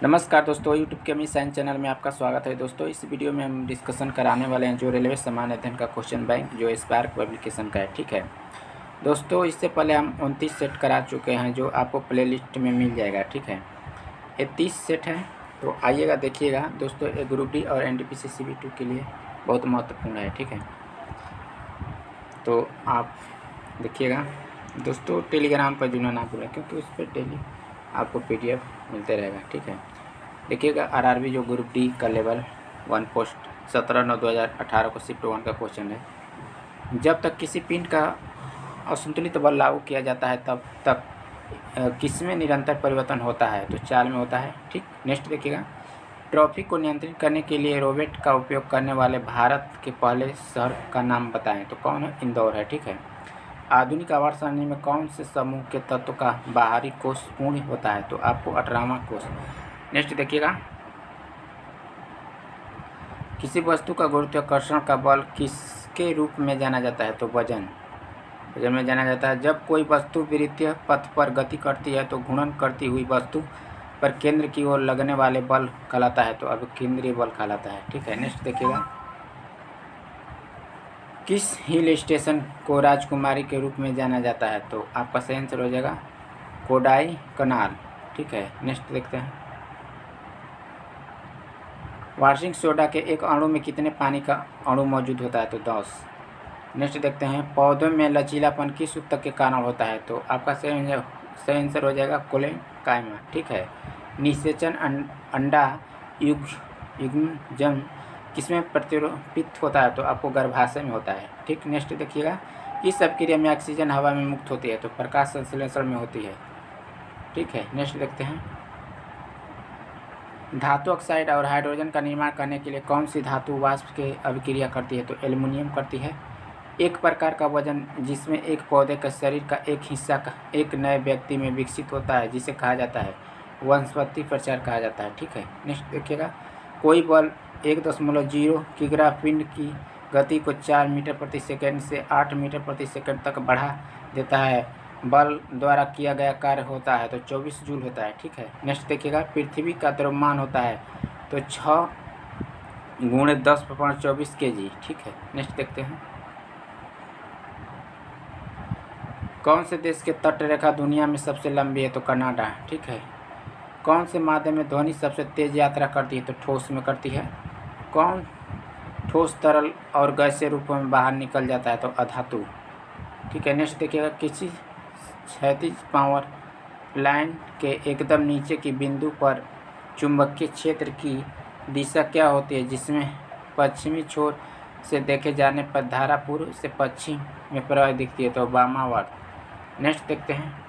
नमस्कार दोस्तों, यूट्यूब के अमी साइंस चैनल में आपका स्वागत है। दोस्तों, इस वीडियो में हम डिस्कशन कराने वाले हैं जो रेलवे सामान्य अध्ययन का क्वेश्चन बैंक जो स्पार्क पब्लिकेशन का है। ठीक है दोस्तों, इससे पहले हम 29 सेट करा चुके हैं जो आपको प्ले लिस्ट में मिल जाएगा। ठीक है, ये 30 सेट है, तो आइएगा देखिएगा। दोस्तों, ये ग्रुप डी और NTPC CB2 के लिए बहुत महत्वपूर्ण है। ठीक है, तो आप देखिएगा। दोस्तों, टेलीग्राम पर जुड़ना ना भूलें क्योंकि उस पर डेली आपको PDF मिलते रहेगा। ठीक है, देखिएगा। RRB जो ग्रुप डी का लेवल 1 पोस्ट 17/9/2018 को शिफ्ट 1 का क्वेश्चन है। जब तक किसी पिंड का असंतुलित बल लागू किया जाता है तब तक किसमें निरंतर परिवर्तन होता है? तो चाल में होता है। ठीक, नेक्स्ट देखिएगा। ट्रैफिक को नियंत्रित करने के लिए रोबोट का उपयोग करने वाले भारत के पहले शहर का नाम बताएं। तो कौन है? इंदौर है। ठीक है, आधुनिक आवास सारणी में कौन से समूह के तत्व का बाहरी कोष पूर्ण होता है? तो आपको 18वां कोष। नेक्स्ट देखिएगा। किसी वस्तु का गुरुत्वाकर्षण का बल किसके रूप में जाना जाता है? तो वजन में जाना जाता है। जब कोई वस्तु विद्युतीय पथ पर गति करती है तो घूर्णन करती हुई वस्तु पर केंद्र की ओर लगने वाले बल कहलाता है। तो अब केंद्रीय बल कहलाता है। ठीक है, नेक्स्ट देखिएगा। किस हिल स्टेशन को राजकुमारी के रूप में जाना जाता है? तो आपका सही आंसर हो जाएगा कोडाईकनाल। ठीक है, नेक्स्ट देखते हैं। वार्षिक सोडा के एक अणु में कितने पानी का अणु मौजूद होता है? तो 10। नेक्स्ट देखते हैं। पौधों में लचीलापन किस ऊतक के कारण होता है? तो आपका सही आंसर हो जाएगा कोलेकाइमा। ठीक है, निषेचन अंडा युग्मजन किसमें प्रतिरूपित होता है? तो आपको गर्भाशय में होता है। ठीक, नेक्स्ट देखिएगा। इस सब क्रिया में ऑक्सीजन हवा में मुक्त होती है? तो प्रकाश संश्लेषण में होती है। ठीक है, नेक्स्ट देखते हैं। धातु ऑक्साइड और हाइड्रोजन का निर्माण करने के लिए कौन सी धातु वाष्प के अभिक्रिया करती है? तो एल्युमिनियम करती है। एक प्रकार का वजन जिसमें एक पौधे के शरीर का एक हिस्सा का एक नए व्यक्ति में विकसित होता है जिसे कहा जाता है वनस्पति प्रचार कहा जाता है। ठीक है, नेक्स्ट देखिएगा। कोई बल 1.0 किग्रा पिंड की गति को 4 मीटर प्रति सेकंड से 8 मीटर प्रति सेकंड तक बढ़ा देता है। बल द्वारा किया गया कार्य होता है तो 24 जूल होता है। ठीक है, नेक्स्ट देखिएगा। पृथ्वी का द्रव्यमान होता है तो 6 × 10⁻24 kg। ठीक है, नेक्स्ट देखते हैं। कौन से देश की तट रेखा दुनिया में सबसे लंबी है? तो कनाडा। ठीक है। कौन से माध्यम में ध्वनि सबसे तेज यात्रा करती है? तो ठोस में करती है। कौन ठोस तरल और गैसीय रूपों में बाहर निकल जाता है? तो अधातु। ठीक है, नेक्स्ट देखिएगा। किसी क्षैतिज पावर लाइन के एकदम नीचे की बिंदु पर चुंबकीय क्षेत्र की दिशा क्या होती है जिसमें पश्चिमी छोर से देखे जाने पर धारा पूर्व से पश्चिम में प्रवाहित दिखती है? तो वामावर्त। नेक्स्ट देखते हैं।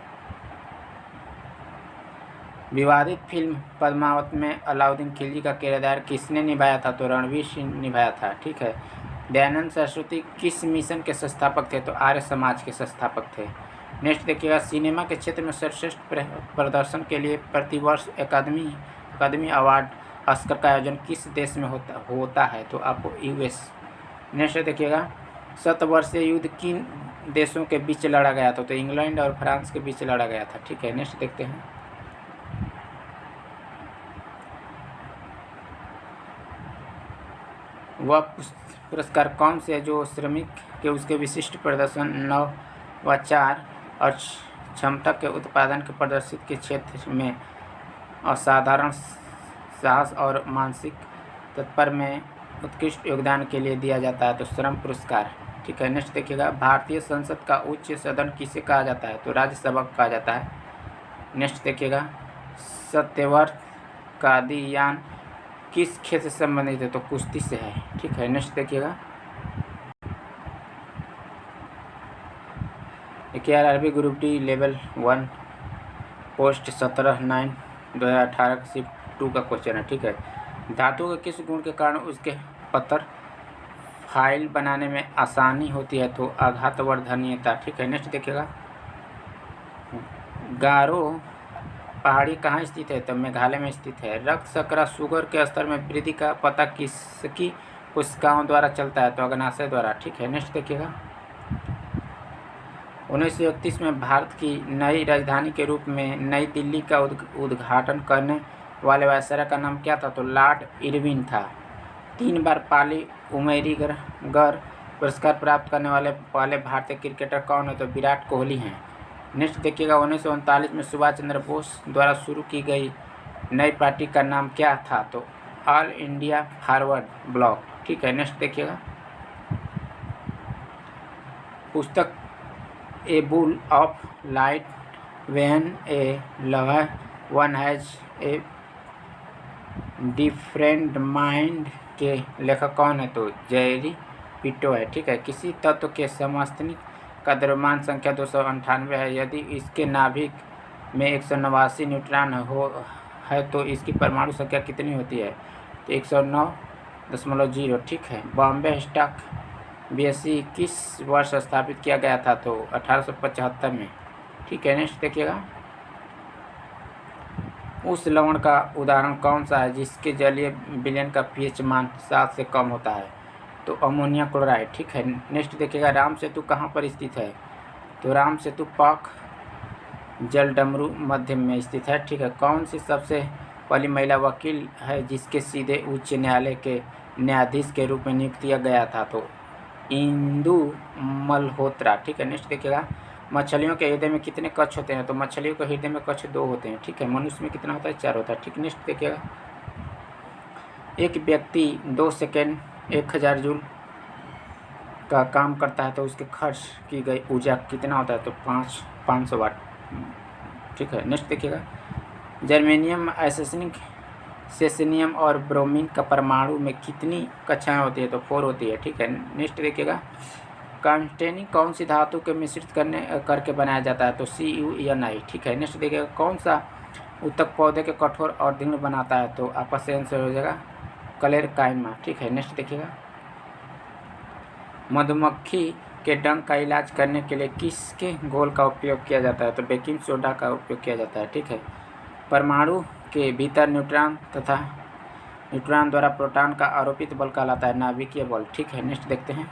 विवादित फिल्म पद्मावत में अलाउद्दीन खिलजी का किरदार किसने निभाया था? तो रणवीर सिंह निभाया था। ठीक है। दयानंद सरस्वती किस मिशन के संस्थापक थे? तो आर्य समाज के संस्थापक थे। नेक्स्ट देखिएगा। सिनेमा के क्षेत्र में सर्वश्रेष्ठ प्रदर्शन के लिए प्रतिवर्ष अकादमी अवार्ड ऑस्कर का आयोजन किस देश में होता है? तो आपको US। नेक्स्ट देखिएगा। 7 वर्षीय युद्ध किन देशों के बीच लड़ा गया था? तो इंग्लैंड और फ्रांस के बीच लड़ा गया था। ठीक है, नेक्स्ट देखते हैं। वह पुरस्कार कौन से है जो श्रमिक के उसके विशिष्ट प्रदर्शन, नवाचार और क्षमता के उत्पादन के प्रदर्शित के क्षेत्र में असाधारण साहस और मानसिक तत्पर में उत्कृष्ट योगदान के लिए दिया जाता है? तो श्रम पुरस्कार। ठीक है, नेक्स्ट देखिएगा। भारतीय संसद का उच्च सदन किसे कहा जाता है? तो राज्यसभा कहा जाता है। नेक्स्ट देखिएगा। सत्यव्रत का यान किस खेल से संबंधित है? तो कुश्ती से है। ठीक है, नेक्स्ट देखिएगा। RRB group D level 1 post 17/9/2018 shift 2 का क्वेश्चन है। ठीक है। धातु के किस गुण के कारण उसके पत्थर फाइल बनाने में आसानी होती है? तो आघातवर्धनीयता। ठीक है, नेक्स्ट देखिएगा। गारो पहाड़ी कहाँ स्थित है? तो मेघालय में स्थित है। रक्त शर्करा शुगर के स्तर में वृद्धि का पता किसकी कोशिकाओं द्वारा चलता है? तो अग्नाशय द्वारा। ठीक है, नेक्स्ट देखिएगा। 1931 में भारत की नई राजधानी के रूप में नई दिल्ली का उद्घाटन करने वाले वायसराय का नाम क्या था? तो लॉर्ड इरविन था। 3 बार पाली उमेरीगर पुरस्कार प्राप्त करने वाले पहले भारतीय क्रिकेटर कौन है? तो विराट कोहली हैं। नेक्स्ट देखिएगा 1939 में सुभाष चंद्र बोस द्वारा शुरू की गई नई पार्टी का नाम क्या था? तो ऑल इंडिया फॉरवर्ड ब्लॉक। ठीक है, नेक्स्ट देखिएगा पुस्तक ए bull of light when A lover one has a different mind के लेखक कौन है? तो जेरी पिटो है। ठीक है, किसी तत्व के समस्थानिक का द्रव्यमान संख्या 298 है। यदि इसके नाभिक में 189 न्यूट्रॉन है तो इसकी परमाणु संख्या कितनी होती है? तो 109.0। ठीक है, बॉम्बे स्टॉक BSE किस वर्ष स्थापित किया गया था? तो 1875 में। ठीक है, नेक्स्ट देखिएगा उस लवण का उदाहरण कौन सा है जिसके जलीय विलयन का pH मान 7 से कम होता है? तो अमोनिया क्लोराइड। ठीक है, नेक्स्ट देखिएगा राम सेतु कहाँ पर स्थित है? तो राम सेतु पाक जलडमरू मध्य में स्थित है। ठीक है, कौन सी सबसे पहली महिला वकील है जिसके सीधे उच्च न्यायालय के न्यायाधीश के रूप में नियुक्त किया गया था? तो इंदु मल्होत्रा। ठीक है, नेक्स्ट देखिएगा मछलियों के हृदय में कितने कक्ष होते हैं? तो मछलियों के हृदय में कक्ष 2 होते हैं। ठीक है, मनुष्य में कितना होता है? 4 होता है। ठीक, नेक्स्ट देखिएगा एक व्यक्ति 2 सेकेंड 1000 जूल का काम करता है तो उसके खर्च की गई ऊर्जा कितना होता है? तो 500 वाट। ठीक है, नेक्स्ट देखिएगा जर्मेनियम आर्सेनिक सेसिनियम और ब्रोमीन का परमाणु में कितनी कक्षाएं होती है? तो 4 होती है। ठीक है, नेक्स्ट देखिएगा कांस्टेनिक कौन सी धातु के मिश्रित करके बनाया जाता है? तो CuNi। ठीक है, नेक्स्ट देखिएगा कौन सा उत्तक पौधे के कठोर और दृढ़ बनाता है? तो आपका सही आंसर हो जाएगा क्लेरकाइमा। ठीक है, नेक्स्ट देखिएगा मधुमक्खी के डंक का इलाज करने के लिए किसके घोल का उपयोग किया जाता है? तो बेकिंग सोडा का उपयोग किया जाता है। ठीक है, परमाणु के भीतर न्यूट्रॉन तथा न्यूट्रॉन द्वारा प्रोटॉन का आरोपित बल कहलाता है नाभिकीय बल। ठीक है, नेक्स्ट देखते हैं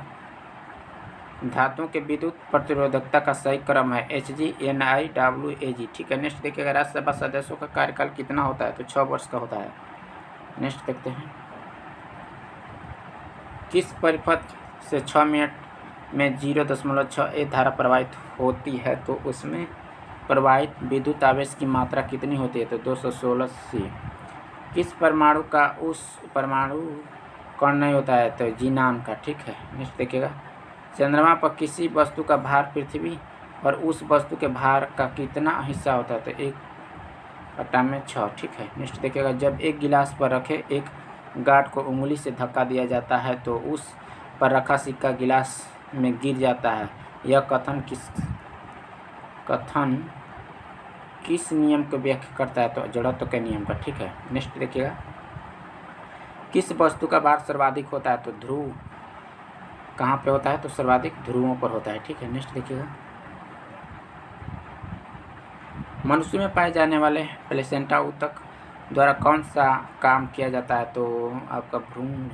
धातुओं के विद्युत प्रतिरोधकता का सही क्रम है Hg Ni Wag। ठीक है, नेक्स्ट देखिएगा राज्यसभा सदस्यों का कार्यकाल कितना होता है? तो 6 वर्ष का होता है। नेक्स्ट देखते हैं किस परिपथ से 6 मिनट में 0.6 धारा प्रवाहित होती है? तो उसमें प्रवाहित विद्युत आवेश की मात्रा कितनी होती है? तो 216 C। किस परमाणु का उस परमाणु कण नहीं होता है? तो जीनान का। ठीक है, नेक्स्ट देखिएगा चंद्रमा पर किसी वस्तु का भार पृथ्वी और उस वस्तु के भार का कितना हिस्सा होता है? तो 1/6। ठीक है, नेक्स्ट देखिएगा जब एक गिलास पर रखे एक गार्ड को उंगली से धक्का दिया जाता है तो उस पर रखा सिक्का गिलास में गिर जाता है। यह कथन किस नियम को व्याख्या करता है? तो जड़त्व के नियम का। ठीक है, नेक्स्ट देखिएगा किस वस्तु का भार सर्वाधिक होता है? तो ध्रुव। कहाँ पे होता है? तो सर्वाधिक ध्रुवों पर होता है। ठीक है, नेक्स्ट देखिएगा मनुष्य में पाए जाने वाले प्लेसेंटा ऊतक द्वारा कौन सा काम किया जाता है? तो आपका भ्रूण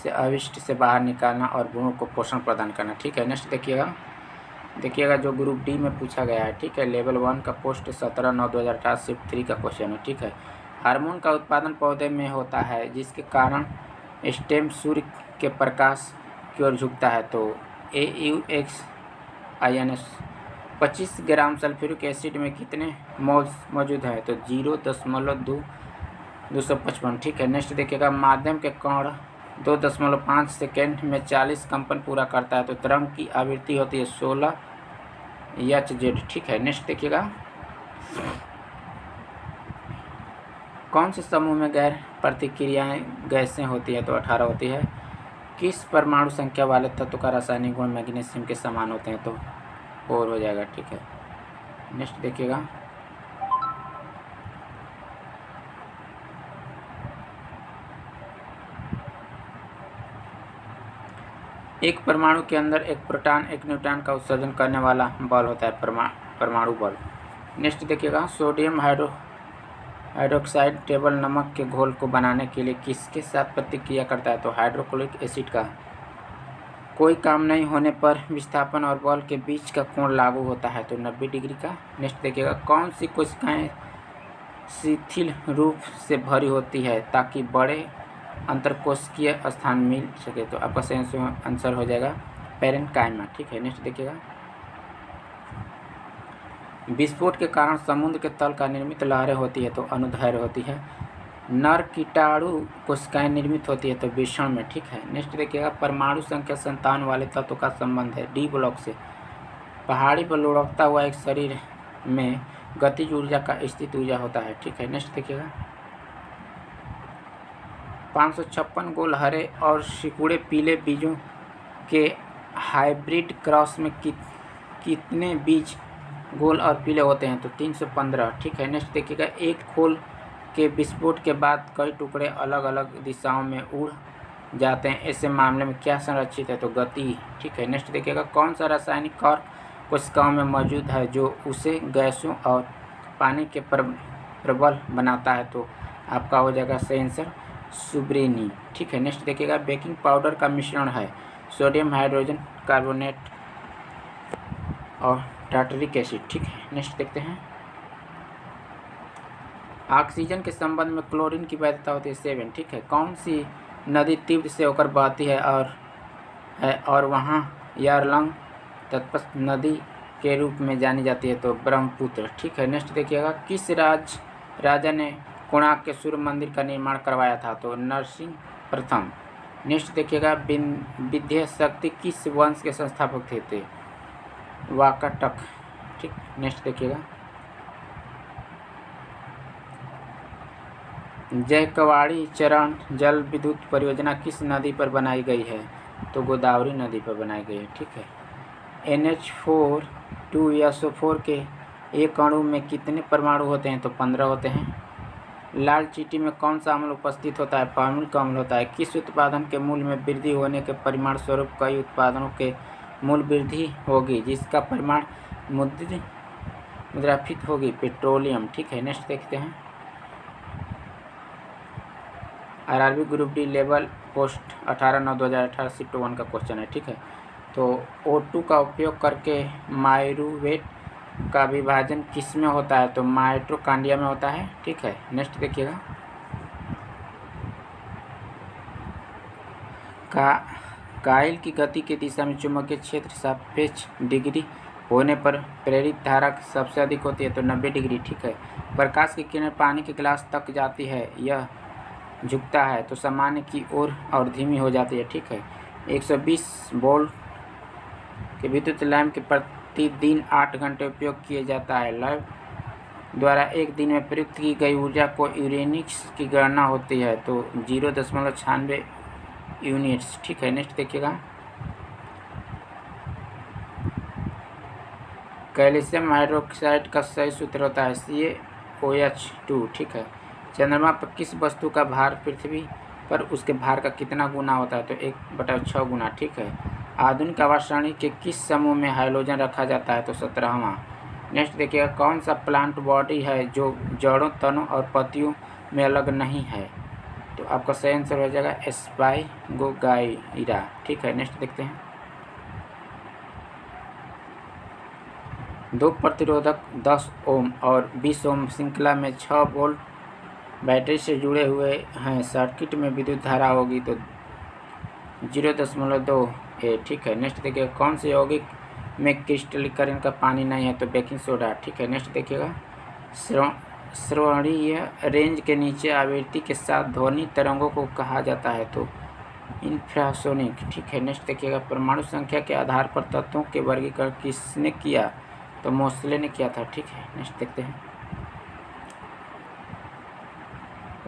से अविष्ट से बाहर निकालना और भ्रूण को पोषण प्रदान करना। ठीक है, नेक्स्ट देखिएगा जो ग्रुप डी में पूछा गया है। ठीक है, लेवल 1 का पोस्ट 17/9/2018 शिफ्ट 3 का क्वेश्चन है। ठीक है, हार्मोन का उत्पादन पौधे में होता है जिसके कारण स्टेम सूर्य के प्रकाश की ओर झुकता है। तो AUXINS 25 ग्राम सल्फ्यूरिक एसिड में कितने मोल्स मौजूद है? तो 0.255। ठीक है, नेक्स्ट देखिएगा माध्यम के कण 2.5 सेकेंड में 40 कंपन पूरा करता है तो तरंग की आवृत्ति होती है 16 Hz। ठीक है, नेक्स्ट देखिएगा कौन से समूह में गैर प्रतिक्रियाएं गैसें होती है? तो 18 होती है। किस परमाणु संख्या वाले तत्व का रासायनिक गुण मैग्नीशियम के समान होते हैं? तो 4 हो जाएगा। ठीक है, नेक्स्ट देखिएगा एक परमाणु के अंदर एक प्रोटॉन एक न्यूट्रॉन का उत्सर्जन करने वाला बल होता है परमाणु बल। नेक्स्ट देखिएगा सोडियम हाइड्रोक्साइड टेबल नमक के घोल को बनाने के लिए किसके साथ प्रतिक्रिया करता है? तो हाइड्रोक्लोरिक एसिड का। कोई काम नहीं होने पर विस्थापन और बल के बीच का कोण लागू होता है तो 90 डिग्री का। नेक्स्ट देखिएगा कौन सी कोशिकाएं शिथिल रूप से भरी होती है ताकि बड़े अंतरकोशिकीय स्थान मिल सके। तो आपका सही आंसर हो जाएगा पैरेन्काइमा। ठीक है, नेक्स्ट देखिएगा। विस्फोट के कारण समुद्र के तल का निर्मित लहरें होती है तो अनुदैर्घ्य होती है। नर कीटाणु कोशिकाएं निर्मित होती है तो विषण में। ठीक है, नेक्स्ट देखिएगा। परमाणु संख्या 57 वाले तत्व का संबंध है डी ब्लॉक से। पहाड़ी पर लुढ़कता हुआ एक शरीर में गतिज ऊर्जा का स्थित ऊर्जा होता है। ठीक है, नेक्स्ट देखिएगा। 556 गोल हरे और सिकुड़े पीले बीजों के हाइब्रिड क्रॉस में कितने बीज गोल और पीले होते हैं? तो 315। ठीक है, नेक्स्ट देखिएगा। एक खोल के विस्फोट के बाद कई टुकड़े अलग अलग दिशाओं में उड़ जाते हैं, ऐसे मामले में क्या संरक्षित है? तो गति। ठीक है, नेक्स्ट देखिएगा। कौन सा रासायनिक कार्य कोशिकाओं में मौजूद है जो उसे गैसों और पानी के प्रबल बनाता है? तो आपका हो जाएगा सही आंसर सुब्रेनी। ठीक है, नेक्स्ट देखिएगा। बेकिंग पाउडर का मिश्रण है सोडियम हाइड्रोजन कार्बोनेट और टार्टरिक एसिड। ठीक है, नेक्स्ट देखते हैं। ऑक्सीजन के संबंध में क्लोरीन की वैधता होती है 7। ठीक है, कौन सी नदी तीव्र से होकर बहती है और वहाँ यारलंग तत्पथ नदी के रूप में जानी जाती है? तो ब्रह्मपुत्र। ठीक है, नेक्स्ट देखिएगा। किस राजा ने कोणार्क के सूर्य मंदिर का निर्माण करवाया था? तो नरसिंह प्रथम। नेक्स्ट देखिएगा। विंध्य शक्ति किस वंश के संस्थापक थे? वाकाटक। ठीक, नेक्स्ट देखिएगा। जयकवाड़ी चरण जल विद्युत परियोजना किस नदी पर बनाई गई है? तो गोदावरी नदी पर बनाई गई है। ठीक है। NH4 2SO4 के एक अणु में कितने परमाणु होते हैं? तो 15 होते हैं। लाल चींटी में कौन सा अम्ल उपस्थित होता है? फॉर्मिक अम्ल होता है। किस उत्पादन के मूल्य में वृद्धि होने के परिमाण स्वरूप कई उत्पादनों के मूल्य वृद्धि होगी जिसका परिमाण मुद्रांकित होगी? पेट्रोलियम। ठीक है, नेक्स्ट देखते हैं। RRB group D level post 18/9/2018 shift 1 का क्वेश्चन है। ठीक है, तो O2 का उपयोग करके माइरूवेट का विभाजन किस में होता है? तो माइटोकॉन्ड्रिया में होता है। ठीक है, नेक्स्ट देखिएगा। काइल की गति की दिशा में चुंबकीय क्षेत्र सापेक्ष डिग्री होने पर प्रेरित धारा सबसे अधिक होती है? तो 90 डिग्री। ठीक है। प्रकाश की किरण पानी के गिलास तक जाती है, यह झुकता है तो सामान्य की ओर और धीमी हो जाती है। ठीक है। 120 वोल्ट के विद्युत लैंप के प्रतिदिन 8 घंटे उपयोग किया जाता है। लैंप द्वारा एक दिन में प्रयुक्त की गई ऊर्जा को यूनिट्स की गणना होती है तो 0.96 यूनिट्स। ठीक है, नेक्स्ट देखिएगा। कैल्शियम हाइड्रोक्साइड का सही सूत्र होता है CaOH2। ठीक है। चंद्रमा पर किस वस्तु का भार पृथ्वी पर उसके भार का कितना गुना होता है? तो 1/6 गुना। ठीक है। आधुनिक आवर्तसारणी के किस समूह में हाइड्रोजन रखा जाता है? तो 17वां। नेक्स्ट देखिएगा। कौन सा प्लांट बॉडी है जो जड़ों, तनों और पत्तियों में अलग नहीं है? तो आपका सही आंसर हो जाएगा एस्पाइगोगाइरा। ठीक है, नेक्स्ट देखते हैं। 2 प्रतिरोधक 10 ओम और 20 ओम श्रृंखला में 6 वोल्ट बैटरी से जुड़े हुए हैं, सर्किट में विद्युत धारा होगी तो 0.2 है। ठीक है, नेक्स्ट देखिएगा। कौन से यौगिक में क्रिस्टलीकरण का पानी नहीं है? तो बेकिंग सोडा। ठीक है, नेक्स्ट देखिएगा। श्रवणीय रेंज के नीचे आवृत्ति के साथ ध्वनि तरंगों को कहा जाता है? तो इंफ्रासोनिक। ठीक है, नेक्स्ट देखिएगा। परमाणु संख्या के आधार पर तत्वों के वर्गीकरण किसने किया? तो मोसले ने किया था। ठीक है, नेक्स्ट देखते हैं।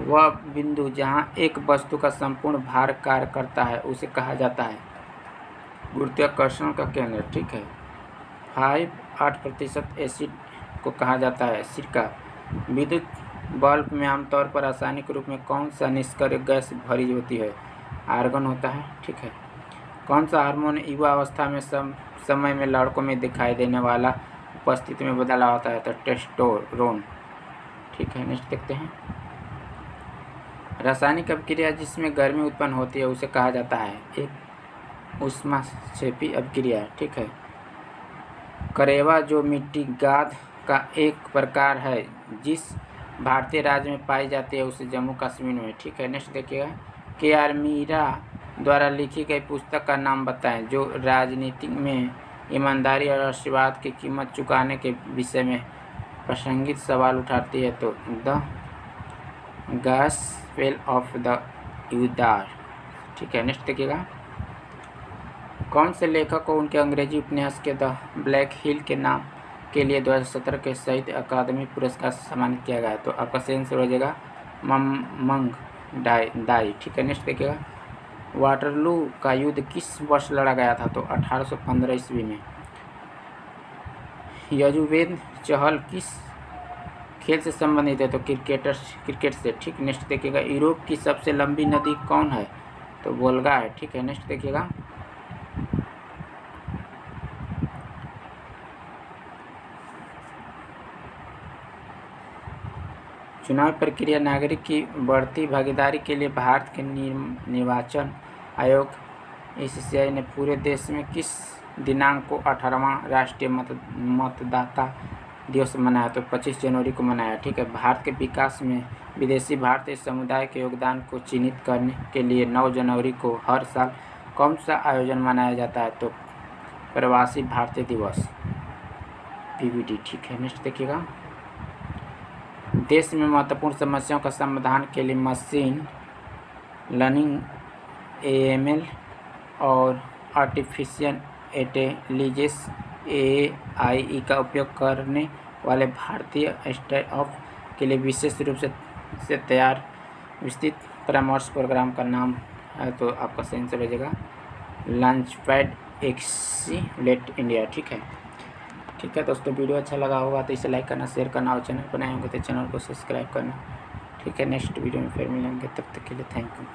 वह बिंदु जहाँ एक वस्तु का संपूर्ण भार कार्य करता है उसे कहा जाता है गुरुत्वाकर्षण का केंद्र। ठीक है। 8% एसिड को कहा जाता है सिरका। विद्युत बल्ब में आमतौर पर रासायनिक रूप में कौन सा निष्क्रिय गैस भरी होती है? आर्गन होता है। ठीक है। कौन सा हार्मोन युवा अवस्था में समय में लड़कों में दिखाई देने वाला उपस्थिति में बदलाव होता है? तो टेस्टोस्टेरोन। ठीक है, नेक्स्ट देखते हैं। रासायनिक अभिक्रिया जिसमें गर्मी उत्पन्न होती है उसे कहा जाता है एक ऊष्माक्षेपी अभिक्रिया। ठीक है। करेवा जो मिट्टी गाद का एक प्रकार है जिस भारतीय राज्य में पाई जाती है उसे जम्मू कश्मीर में, ठीक है। नेक्स्ट देखिएगा, KR मीरा द्वारा लिखी गई पुस्तक का नाम बताएं जो राजनीति में ईमानदारी और राष्ट्रवाद की कीमत चुकाने के विषय में प्रासंगिक सवाल उठाती है। तो द गॉस्पेल ऑफ द यूदार, ठीक है। नेक्स्ट देखिएगा, कौन से लेखक को उनके अंग्रेजी उपन्यास के द ब्लैक हिल के नाम के लिए 2017 के साहित्य अकादमी पुरस्कार से सम्मानित किया गया है। तो आपका सही आंसर हो जाएगा मंग दाई, ठीक है। नेक्स्ट देखिएगा, वाटरलू का युद्ध किस वर्ष लड़ा गया था? तो 1815 ईस्वी में। यजुवेंद्र चहल किस खेल से संबंधित है? तो क्रिकेट से, ठीक। नेक्स्ट देखिएगा, यूरोप की सबसे लंबी नदी कौन है? तो वोल्गा है, ठीक है। नेक्स्ट देखिएगा, चुनाव प्रक्रिया नागरिक की बढ़ती भागीदारी के लिए भारत के निर्वाचन आयोग ACCI ने पूरे देश में किस दिनांक को 18वां राष्ट्रीय मतदाता दिवस मनाया? तो 25 जनवरी को मनाया, ठीक है। भारत के विकास में विदेशी भारतीय समुदाय के योगदान को चिन्हित करने के लिए 9 जनवरी को हर साल कौन सा आयोजन मनाया जाता है? तो प्रवासी भारतीय दिवस, PVD, ठीक है। नेक्स्ट देखिएगा, देश में महत्वपूर्ण समस्याओं का समाधान के लिए मशीन लर्निंग, AML और आर्टिफिशियल इंटेलिजेंस AI का उपयोग करने वाले भारतीय स्टार्टअप के लिए विशेष रूप से तैयार विस्तृत परामर्श प्रोग्राम का नाम है। तो आपका सही आंसर हो जाएगा लॉन्चपैड एक्सीलेट इंडिया, ठीक है। ठीक है दोस्तों, वीडियो अच्छा लगा होगा तो इसे लाइक करना, शेयर करना और चैनल पर नए होंगे तो चैनल को सब्सक्राइब करना, ठीक है। नेक्स्ट वीडियो में फिर मिलेंगे, तब तक के लिए थैंक यू।